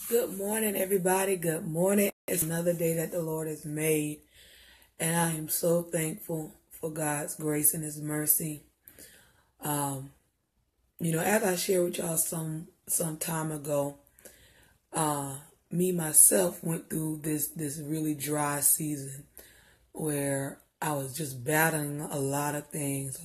Good morning, everybody. Good morning. It's another day that the Lord has made, and I am so thankful for God's grace and His mercy. As I shared with y'all some time ago, me myself went through this really dry season where I was just battling a lot of things,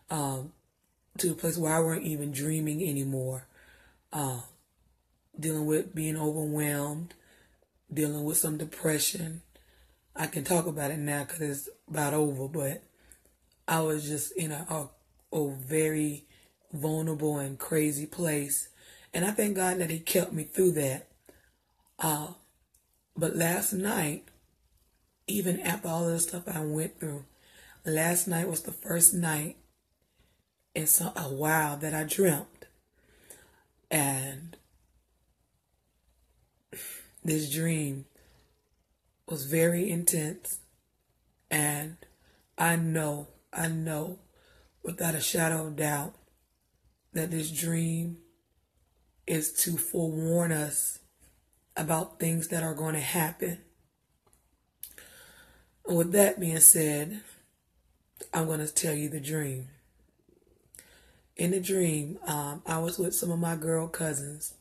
to the place where I weren't even dreaming anymore. Dealing with being overwhelmed, dealing with some depression. I can talk about it now because it's about over, but I was just in a very vulnerable and crazy place. And I thank God that He kept me through that. But last night, even after all of the stuff I went through, last night was the first night in a while that I dreamt. And this dream was very intense. And I know without a shadow of doubt that this dream is to forewarn us about things that are going to happen. And with that being said, I'm going to tell you the dream. In the dream, I was with some of my girl cousins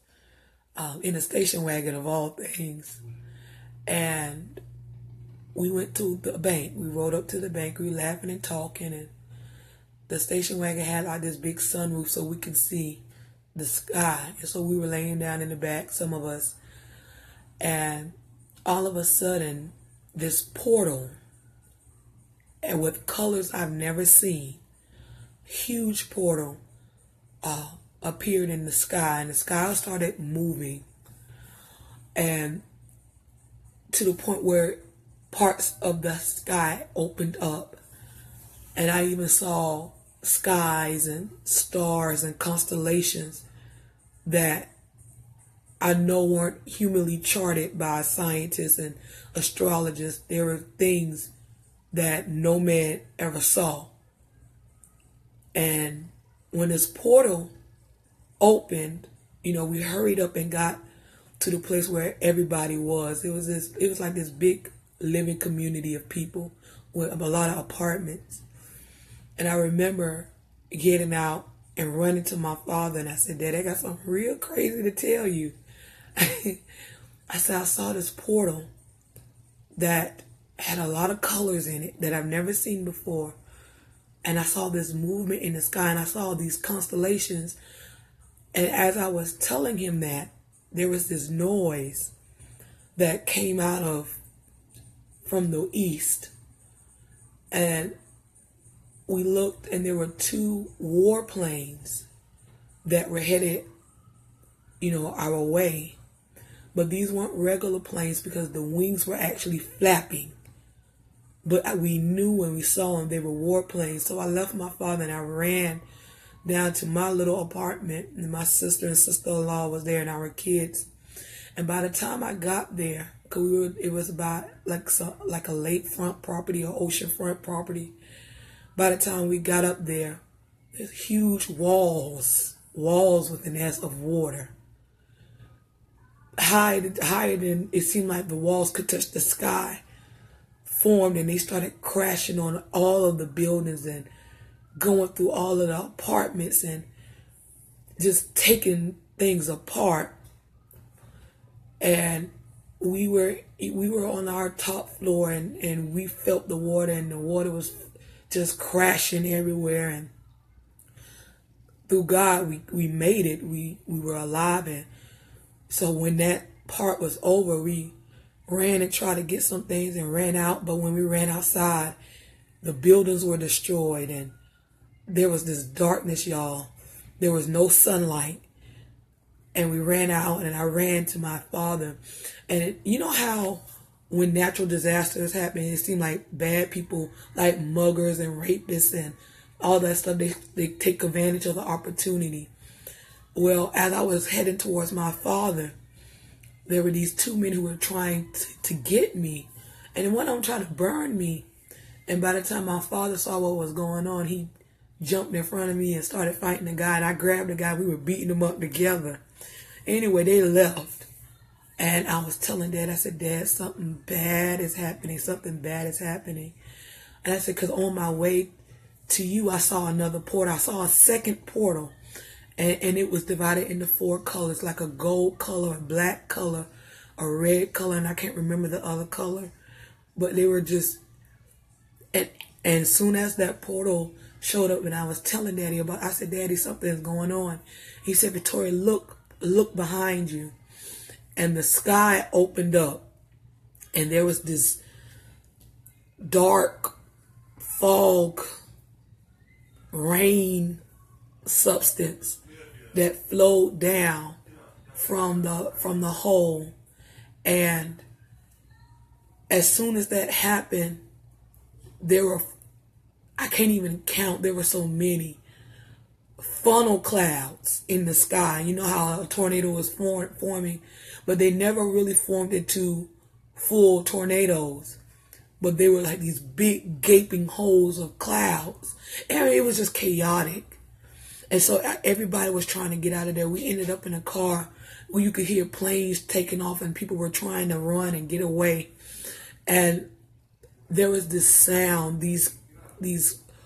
in a station wagon of all things. And we went to the bank. We rode up to the bank. We were laughing and talking. And the station wagon had like this big sunroof so we could see the sky. And so we were laying down in the back, some of us. And all of a sudden, this portal, and with colors I've never seen, huge portal, appeared in the sky. And the sky started moving. And to the point where parts of the sky opened up. And I even saw skies and stars and constellations that I know weren't humanly charted by scientists and astrologists. There were things that no man ever saw. And when this portal opened, we hurried up and got to the place where everybody was. It was like this big living community of people with a lot of apartments. And I remember getting out and running to my father, and I said, Dad, I got something real crazy to tell you. I said, I saw this portal that had a lot of colors in it that I've never seen before. And I saw this movement in the sky, and I saw these constellations. And as I was telling him that, there was this noise that came from the east. And we looked, and there were two warplanes that were headed, our way. But these weren't regular planes because the wings were actually flapping. But we knew when we saw them, they were warplanes. So I left my father and I ran down to my little apartment. And my sister and sister-in-law was there and our kids. And by the time I got there, because it was about like a lakefront property or oceanfront property. By the time we got up there, there's huge walls with an S of water. Higher than it seemed like the walls could touch the sky, formed, and they started crashing on all of the buildings and going through all of the apartments and just taking things apart. And we were on our top floor, and we felt the water, and the water was just crashing everywhere. And through God, we made it. We were alive. And so when that part was over, we ran and tried to get some things and ran out. But when we ran outside, the buildings were destroyed, and there was this darkness, y'all. There was no sunlight. And we ran out, and I ran to my father. And you know how when natural disasters happen, it seemed like bad people, like muggers and rapists and all that stuff, they take advantage of the opportunity. Well, as I was heading towards my father, there were these two men who were trying to get me. And one of them tried to burn me. And by the time my father saw what was going on, he jumped in front of me and started fighting the guy. And I grabbed the guy. We were beating him up together. Anyway, they left. And I was telling Dad, I said, Dad, something bad is happening. Something bad is happening. And I said, because on my way to you, I saw another portal. I saw a second portal. And it was divided into 4 colors, like a gold color, a black color, a red color, and I can't remember the other color. But they were just, and soon as that portal showed up and I was telling Daddy about, I said, Daddy, something's going on. He said, Victoria, look behind you. And the sky opened up and there was this dark fog, rain substance that flowed down from the hole. And as soon as that happened, there were, I can't even count, there were so many funnel clouds in the sky. You know how a tornado was forming, but they never really formed into full tornadoes. But they were like these big gaping holes of clouds. And it was just chaotic. And so everybody was trying to get out of there. We ended up in a car where you could hear planes taking off and people were trying to run and get away. And there was this sound, these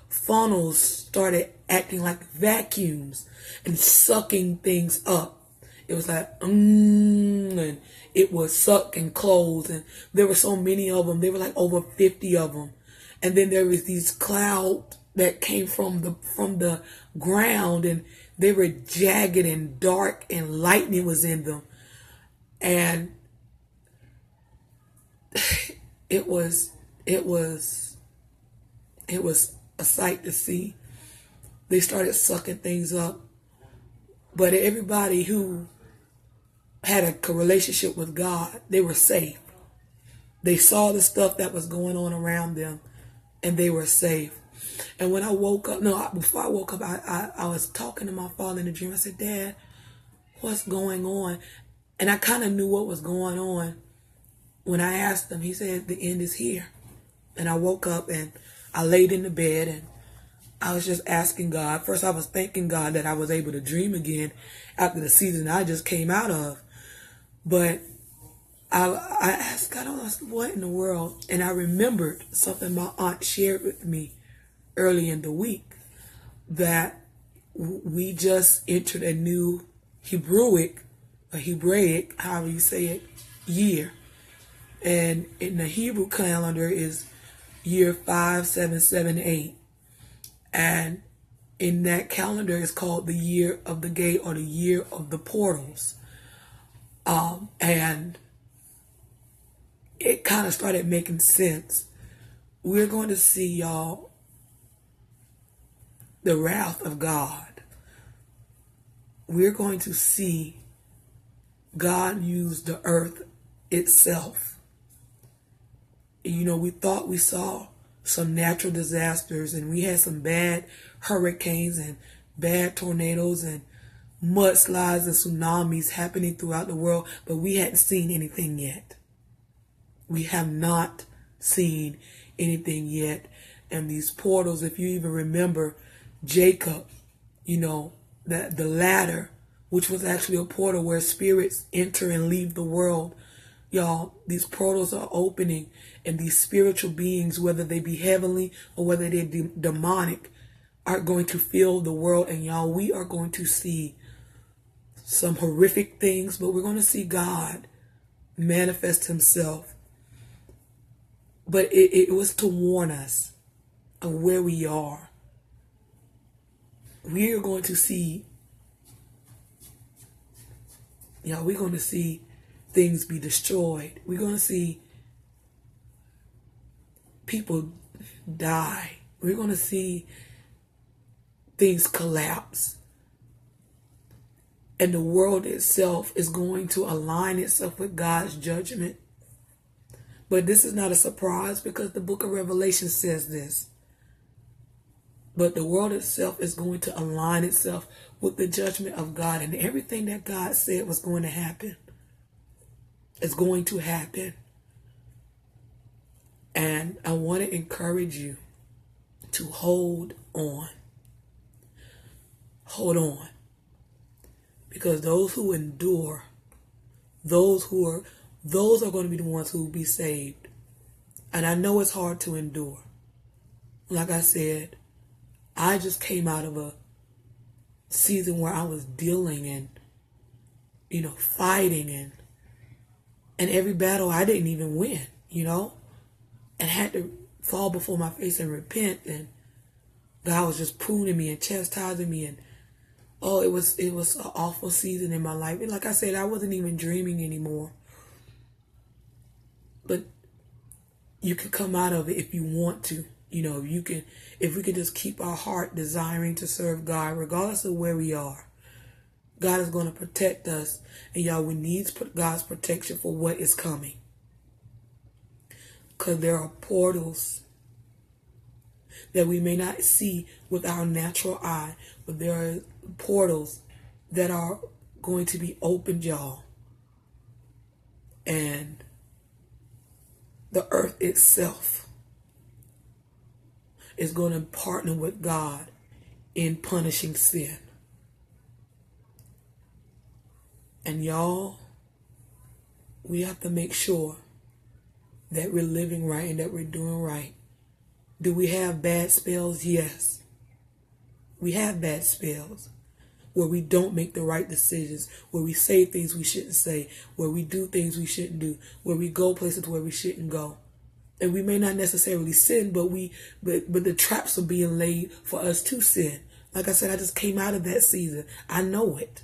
funnels started acting like vacuums and sucking things up. It was like, and it would suck and close. And there were so many of them. There were like over 50 of them. And then there was these clouds that came from the ground, and they were jagged and dark, and lightning was in them. And it was a sight to see. They started sucking things up. But everybody who had a relationship with God, they were safe. They saw the stuff that was going on around them, and they were safe. And when I woke up, before I woke up, I was talking to my father in the dream. I said, Dad, what's going on? And I kind of knew what was going on when I asked him. He said, the end is here. And I woke up and I laid in the bed and I was just asking God. First, I was thanking God that I was able to dream again after the season I just came out of. But I asked God, what in the world? And I remembered something my aunt shared with me early in the week, that we just entered a new Hebraic, however you say it, year. And in the Hebrew calendar is year 5778. And in that calendar is called the year of the gate, or the year of the portals. And it kind of started making sense. We're going to see, y'all, the wrath of God. We're going to see God use the earth itself. You know, we thought we saw some natural disasters, and we had some bad hurricanes and bad tornadoes and mudslides and tsunamis happening throughout the world, but we hadn't seen anything yet. We have not seen anything yet. And these portals, if you even remember Jacob, you know, the ladder, which was actually a portal where spirits enter and leave the world. Y'all, these portals are opening, and these spiritual beings, whether they be heavenly or whether they're demonic, are going to fill the world. And y'all, we are going to see some horrific things, but we're going to see God manifest himself. But it was to warn us of where we are. We are going to see, we're going to see things be destroyed. We're going to see people die. We're going to see things collapse. And the world itself is going to align itself with God's judgment. But this is not a surprise, because the book of Revelation says this. But the world itself is going to align itself with the judgment of God, and everything that God said was going to happen is going to happen. And I want to encourage you to hold on. Hold on. Because those who endure, those are going to be the ones who will be saved. And I know it's hard to endure. Like I said, I just came out of a season where I was dealing and, fighting and every battle I didn't even win, and had to fall before my face and repent, and God was just pruning me and chastising me, and it was an awful season in my life. And like I said, I wasn't even dreaming anymore. But you can come out of it if you want to. If we can just keep our heart desiring to serve God, regardless of where we are. God is going to protect us. And y'all, we need God's protection for what is coming. Because there are portals that we may not see with our natural eye, but there are portals that are going to be opened, y'all. And the earth itself is going to partner with God in punishing sin. And y'all, we have to make sure that we're living right and that we're doing right. Do we have bad spells? Yes. We have bad spells where we don't make the right decisions, where we say things we shouldn't say, where we do things we shouldn't do, where we go places where we shouldn't go. And we may not necessarily sin, but the traps are being laid for us to sin. Like I said, I just came out of that season. I know it.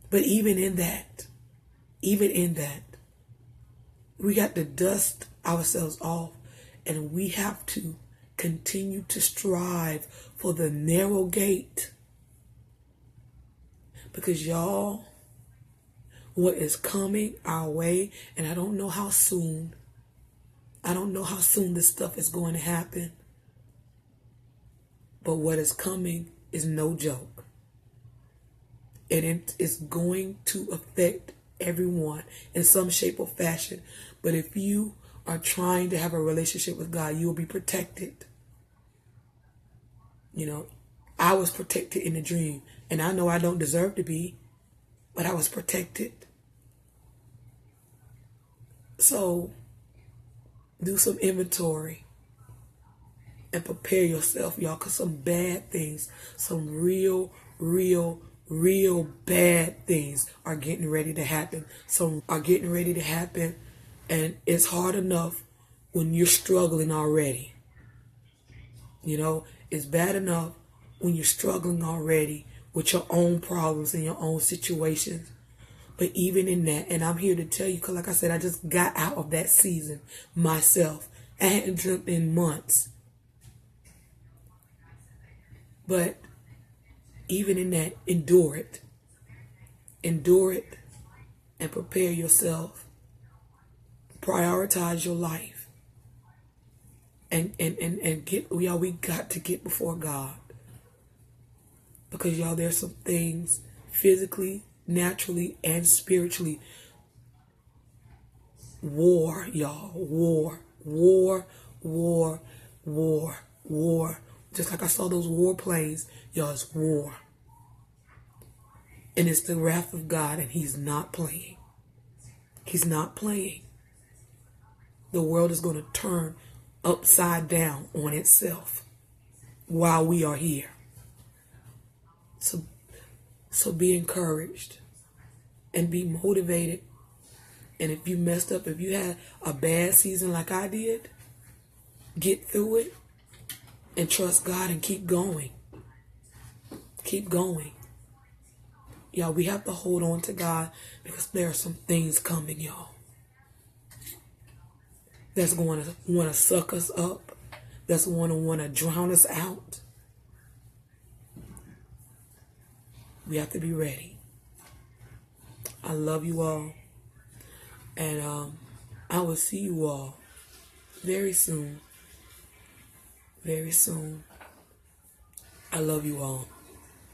But even in that, we got to dust ourselves off, and we have to continue to strive for the narrow gate. Because y'all, what is coming our way, and I don't know how soon this stuff is going to happen, but what is coming is no joke. And it is going to affect everyone in some shape or fashion. But if you are trying to have a relationship with God, you will be protected. I was protected in the dream. And I know I don't deserve to be, but I was protected. So do some inventory and prepare yourself, y'all, because some bad things, some real bad things are getting ready to happen. Some are getting ready to happen, and it's hard enough when you're struggling already. It's bad enough when you're struggling already with your own problems and your own situations. But even in that, and I'm here to tell you, because like I said, I just got out of that season myself. I hadn't dreamt in months. But even in that, endure it. Endure it and prepare yourself. Prioritize your life. And get, y'all, we got to get before God. Because y'all, there's some things physically, naturally, and spiritually. War, y'all. War. Just like I saw those war planes, y'all, it's war. And it's the wrath of God, and he's not playing. He's not playing. The world is going to turn upside down on itself while we are here. So be encouraged and be motivated. And if you messed up, if you had a bad season like I did, get through it and trust God and keep going. Keep going. Y'all, we have to hold on to God because there are some things coming, y'all, that's going to want to suck us up. That's going to want to drown us out. We have to be ready. I love you all. And I will see you all very soon. Very soon. I love you all.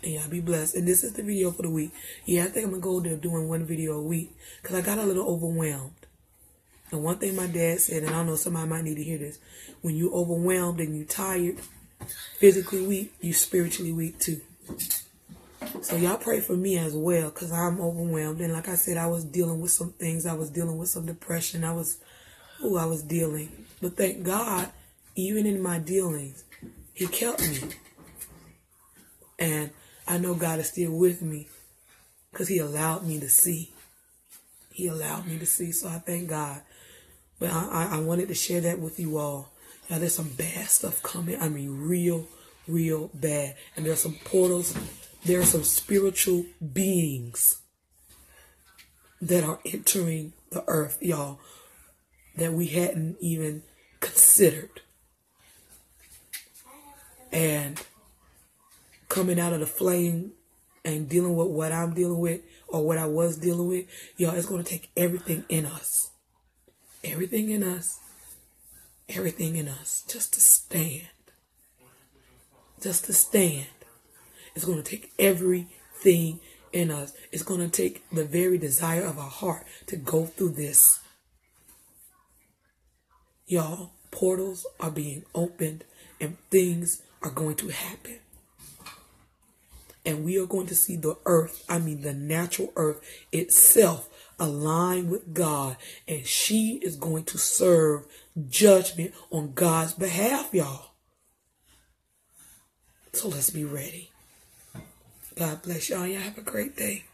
And y'all be blessed. And this is the video for the week. Yeah, I think I'm going to go there doing one video a week, because I got a little overwhelmed. And one thing my dad said, and I don't know, somebody might need to hear this. When you're overwhelmed and you're tired, physically weak, you're spiritually weak too. So y'all pray for me as well, because I'm overwhelmed. And like I said, I was dealing with some things. I was dealing with some depression. I was dealing. But thank God, even in my dealings, he kept me. And I know God is still with me because he allowed me to see. He allowed me to see. So I thank God. But I wanted to share that with you all. Now, there's some bad stuff coming. I mean, real bad. And there's some portals. There are some spiritual beings that are entering the earth, y'all, that we hadn't even considered. And coming out of the flame and dealing with what I'm dealing with or what I was dealing with, y'all, it's going to take everything in us. Everything in us. Everything in us. Just to stand. Just to stand. It's going to take everything in us. It's going to take the very desire of our heart to go through this. Y'all, portals are being opened and things are going to happen. And we are going to see the earth, the natural earth itself align with God. And she is going to serve judgment on God's behalf, y'all. So let's be ready. God bless y'all. Y'all have a great day.